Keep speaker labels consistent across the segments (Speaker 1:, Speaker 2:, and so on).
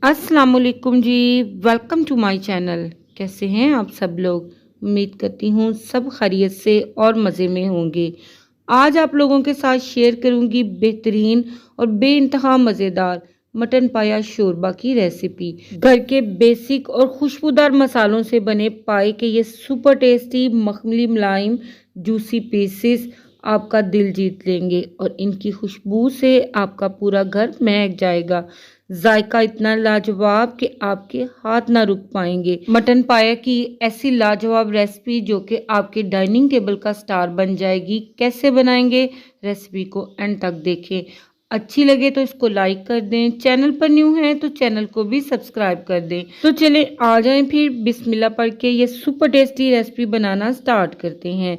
Speaker 1: अस्सलाम वालेकुम जी। Welcome to my channel. कैसे हैं आप सब लोग? उम्मीद करती हूँ सब खैरियत से और मज़े में होंगे। आज आप लोगों के साथ शेयर करूँगी बेहतरीन और बेइंतहा मज़ेदार मटन पाया शोरबा की रेसिपी। घर के बेसिक और खुशबूदार मसालों से बने पाए के ये सुपर टेस्टी मखमली मुलायम जूसी पीसेस आपका दिल जीत लेंगे और इनकी खुशबू से आपका पूरा घर महक जाएगा। जायका इतना लाजवाब कि आपके हाथ ना रुक पाएंगे। मटन पाया की ऐसी लाजवाब रेसिपी जो कि आपके डाइनिंग टेबल का स्टार बन जाएगी। कैसे बनाएंगे? रेसिपी को एंड तक देखें। अच्छी लगे तो इसको लाइक कर दें। चैनल पर न्यू हैं तो चैनल को भी सब्सक्राइब कर दें। तो चले आ जाएं फिर बिस्मिल्लाह पढ़ के ये सुपर टेस्टी रेसिपी बनाना स्टार्ट करते हैं।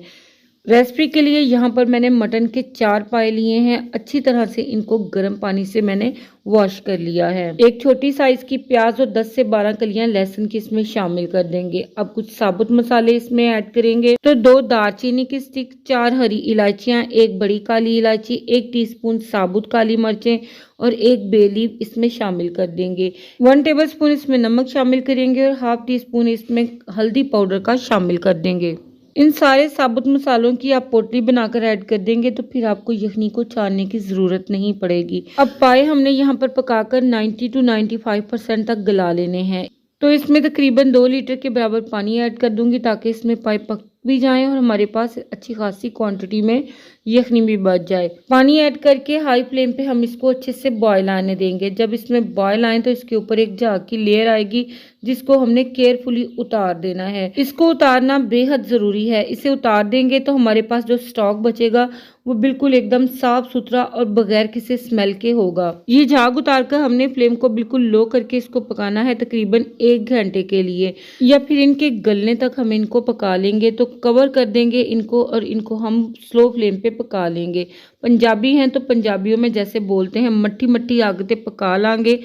Speaker 1: रेसिपी के लिए यहाँ पर मैंने मटन के 4 पाए लिए हैं। अच्छी तरह से इनको गर्म पानी से मैंने वॉश कर लिया है। एक छोटी साइज की प्याज और 10 से 12 कलियां लहसुन की इसमें शामिल कर देंगे। अब कुछ साबुत मसाले इसमें ऐड करेंगे। तो 2 दालचीनी की स्टिक, 4 हरी इलायचियां, 1 बड़ी काली इलायची, 1 टीस्पून साबुत काली मिर्चें और 1 बे लीफ इसमें शामिल कर देंगे। 1 टेबल स्पून इसमें नमक शामिल करेंगे और हाफ टी स्पून इसमें हल्दी पाउडर का शामिल कर देंगे। इन सारे साबुत मसालों की आप पोटली बनाकर ऐड कर देंगे तो फिर आपको यखनी को छानने की ज़रूरत नहीं पड़ेगी। अब पाए हमने यहाँ पर पकाकर 90 to 95% तक गला लेने हैं। तो इसमें तकरीबन 2 लीटर के बराबर पानी ऐड कर दूंगी ताकि इसमें पाए पक भी जाएं और हमारे पास अच्छी खासी क्वांटिटी में यखनी भी बच जाए। पानी ऐड करके हाई फ्लेम पे हम इसको अच्छे से बॉयल आने देंगे। जब इसमें बॉयल आए तो इसके ऊपर एक झाग की लेयर आएगी जिसको हमने केयरफुली उतार देना है। इसको उतारना बेहद ज़रूरी है। इसे उतार देंगे तो हमारे पास जो स्टॉक बचेगा वो बिल्कुल एकदम साफ सुथरा और बगैर किसी स्मेल के होगा। ये झाग उतार कर हमने फ्लेम को बिल्कुल लो करके इसको पकाना है तकरीबन 1 घंटे के लिए, या फिर इनके गलने तक हम इनको पका लेंगे। तो कवर कर देंगे इनको और इनको हम स्लो फ्लेम पे पका लेंगे। पंजाबी हैं तो पंजाबियों में जैसे बोलते हैं मट्ठी मट्ठी आग ते पका लांगे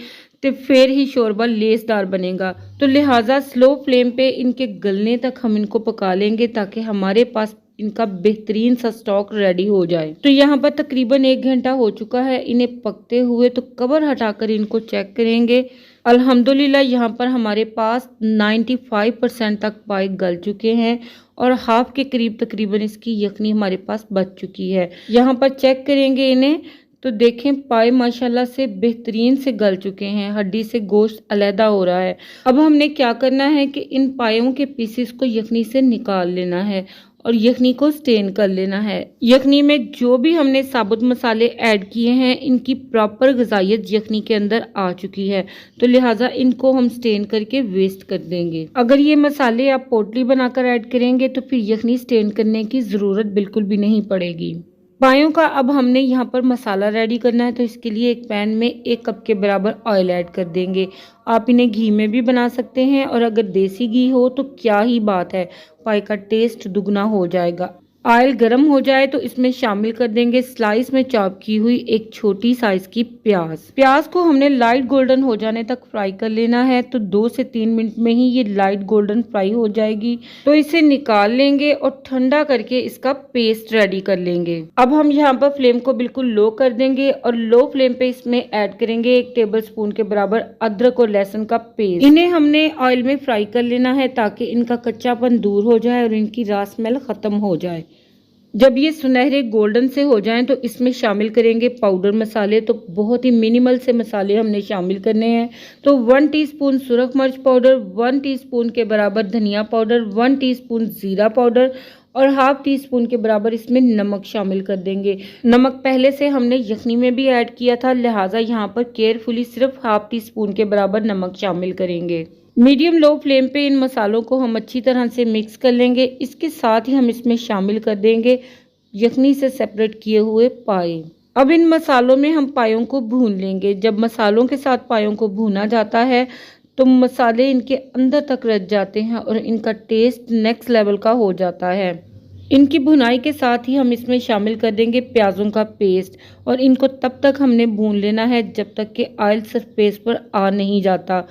Speaker 1: तो फिर ही शोरबा लेसदार बनेगा। तो लिहाजा स्लो फ्लेम पे इनके गलने तक हम इनको पका लेंगे ताकि हमारे पास इनका बेहतरीन सा स्टॉक रेडी हो जाए। तो यहाँ पर तकरीबन 1 घंटा हो चुका है इन्हें पकते हुए। तो कवर हटाकर इनको चेक करेंगे। अल्हम्दुलिल्लाह यहाँ पर हमारे पास 95% तक पाए गल चुके हैं और हाफ के करीब तकरीबन इसकी यखनी हमारे पास बच चुकी है। यहाँ पर चेक करेंगे इन्हें तो देखें पाए माशाल्लाह से बेहतरीन से गल चुके हैं। हड्डी से गोश्त अलहदा हो रहा है। अब हमने क्या करना है कि इन पायों के पीसेस को यखनी से निकाल लेना है और यखनी को स्टेन कर लेना है। यखनी में जो भी हमने साबुत मसाले ऐड किए हैं इनकी प्रॉपर ग़िज़ाइयत यखनी के अंदर आ चुकी है। तो लिहाजा इनको हम स्टेन करके वेस्ट कर देंगे। अगर ये मसाले आप पोटली बनाकर ऐड करेंगे तो फिर यखनी स्टेन करने की ज़रूरत बिल्कुल भी नहीं पड़ेगी। पायों का अब हमने यहाँ पर मसाला रेडी करना है। तो इसके लिए एक पैन में 1 कप के बराबर ऑयल ऐड कर देंगे। आप इन्हें घी में भी बना सकते हैं और अगर देसी घी हो तो क्या ही बात है, पाए का टेस्ट दुगना हो जाएगा। ऑयल गर्म हो जाए तो इसमें शामिल कर देंगे स्लाइस में चॉप की हुई एक छोटी साइज की प्याज। प्याज को हमने लाइट गोल्डन हो जाने तक फ्राई कर लेना है। तो 2 से 3 मिनट में ही ये लाइट गोल्डन फ्राई हो जाएगी। तो इसे निकाल लेंगे और ठंडा करके इसका पेस्ट रेडी कर लेंगे। अब हम यहाँ पर फ्लेम को बिल्कुल लो कर देंगे और लो फ्लेम पे इसमें ऐड करेंगे 1 टेबल स्पून के बराबर अदरक और लहसुन का पेस्ट। इन्हें हमने ऑयल में फ्राई कर लेना है ताकि इनका कच्चापन दूर हो जाए और इनकी रॉ स्मेल खत्म हो जाए। जब ये सुनहरे गोल्डन से हो जाएं तो इसमें शामिल करेंगे पाउडर मसाले। तो बहुत ही मिनिमल से मसाले हमने शामिल करने हैं। तो 1 टीस्पून सुरख मिर्च पाउडर, 1 टीस्पून के बराबर धनिया पाउडर, 1 टीस्पून ज़ीरा पाउडर और हाफ टी स्पून के बराबर इसमें नमक शामिल कर देंगे। नमक पहले से हमने यखनी में भी ऐड किया था, लिहाजा यहाँ पर केयरफुली सिर्फ हाफ टी स्पून के बराबर नमक शामिल करेंगे। मीडियम लो फ्लेम पे इन मसालों को हम अच्छी तरह से मिक्स कर लेंगे। इसके साथ ही हम इसमें शामिल कर देंगे यखनी से सेपरेट किए हुए पाए। अब इन मसालों में हम पायों को भून लेंगे। जब मसालों के साथ पायों को भूना जाता है तो मसाले इनके अंदर तक रच जाते हैं और इनका टेस्ट नेक्स्ट लेवल का हो जाता है। इनकी भुनाई के साथ ही हम इसमें शामिल कर देंगे प्याज़ों का पेस्ट और इनको तब तक हमने भून लेना है जब तक कि ऑयल सरफेस पर आ नहीं जाता।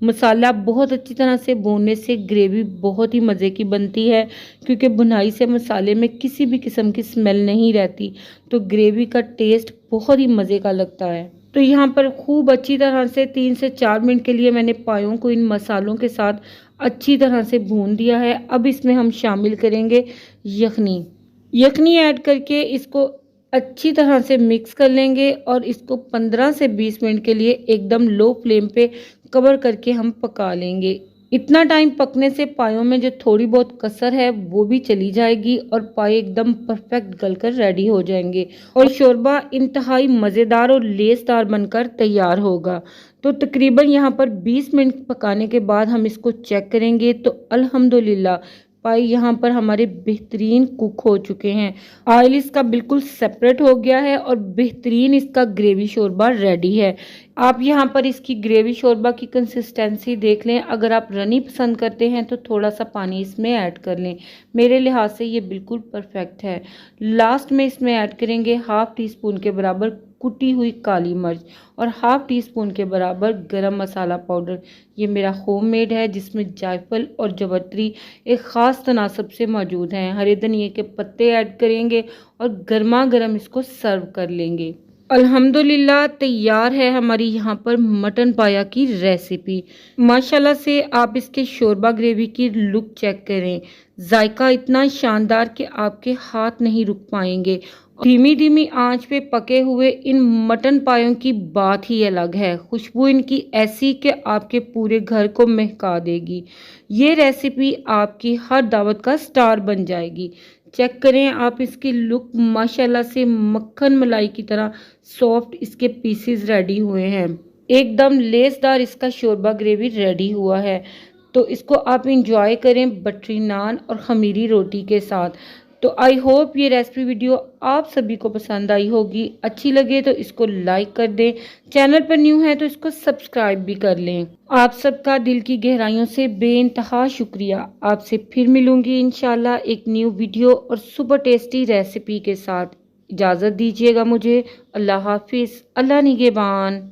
Speaker 1: मसाला बहुत अच्छी तरह से भूनने से ग्रेवी बहुत ही मज़े की बनती है, क्योंकि भुनाई से मसाले में किसी भी किस्म की स्मेल नहीं रहती, तो ग्रेवी का टेस्ट बहुत ही मज़े का लगता है। तो यहाँ पर खूब अच्छी तरह से 3 से 4 मिनट के लिए मैंने पायों को इन मसालों के साथ अच्छी तरह से भून दिया है। अब इसमें हम शामिल करेंगे यखनी। यखनी ऐड करके इसको अच्छी तरह से मिक्स कर लेंगे और इसको 15 से 20 मिनट के लिए एकदम लो फ्लेम पे कवर करके हम पका लेंगे। इतना टाइम पकने से पायों में जो थोड़ी बहुत कसर है वो भी चली जाएगी और पाए एकदम परफेक्ट गलकर रेडी हो जाएंगे और शोरबा इंतहाई मज़ेदार और लेसदार बनकर तैयार होगा। तो तकरीबन यहाँ पर 20 मिनट पकाने के बाद हम इसको चेक करेंगे तो अल्हम्दुलिल्लाह पाए यहाँ पर हमारे बेहतरीन कुक हो चुके हैं। ऑयल इसका बिल्कुल सेपरेट हो गया है और बेहतरीन इसका ग्रेवी शोरबा रेडी है। आप यहाँ पर इसकी ग्रेवी शोरबा की कंसिस्टेंसी देख लें। अगर आप रनी पसंद करते हैं तो थोड़ा सा पानी इसमें ऐड कर लें। मेरे लिहाज से ये बिल्कुल परफेक्ट है। लास्ट में इसमें ऐड करेंगे हाफ़ टी स्पून के बराबर कुटी हुई काली मिर्च और हाफ़ टी स्पून के बराबर गरम मसाला पाउडर। ये मेरा होममेड है जिसमें जायफल और जवत्री एक ख़ास तनासब से मौजूद हैं। हरे धनिए के पत्ते ऐड करेंगे और गर्मा गर्म इसको सर्व कर लेंगे। अल्हम्दुलिल्लाह तैयार है हमारी यहाँ पर मटन पाया की रेसिपी। माशाल्लाह से आप इसके शोरबा ग्रेवी की लुक चेक करें। जायका इतना शानदार कि आपके हाथ नहीं रुक पाएंगे। धीमी धीमी आंच पे पके हुए इन मटन पायों की बात ही अलग है। खुशबू इनकी ऐसी कि आपके पूरे घर को महका देगी। ये रेसिपी आपकी हर दावत का स्टार बन जाएगी। चेक करें आप इसकी लुक, माशाल्लाह से मक्खन मलाई की तरह सॉफ्ट इसके पीसेस रेडी हुए हैं। एकदम लेसदार इसका शोरबा ग्रेवी रेडी हुआ है। तो इसको आप इंजॉय करें बटरी नान और खमीरी रोटी के साथ। तो आई होप ये रेसिपी वीडियो आप सभी को पसंद आई होगी। अच्छी लगे तो इसको लाइक कर दें। चैनल पर न्यू है तो इसको सब्सक्राइब भी कर लें। आप सबका दिल की गहराइयों से बेइंतहा शुक्रिया। आपसे फिर मिलूंगी इंशाल्लाह एक न्यू वीडियो और सुपर टेस्टी रेसिपी के साथ। इजाज़त दीजिएगा मुझे। अल्लाह हाफिज़। अल्लाह निगहबान।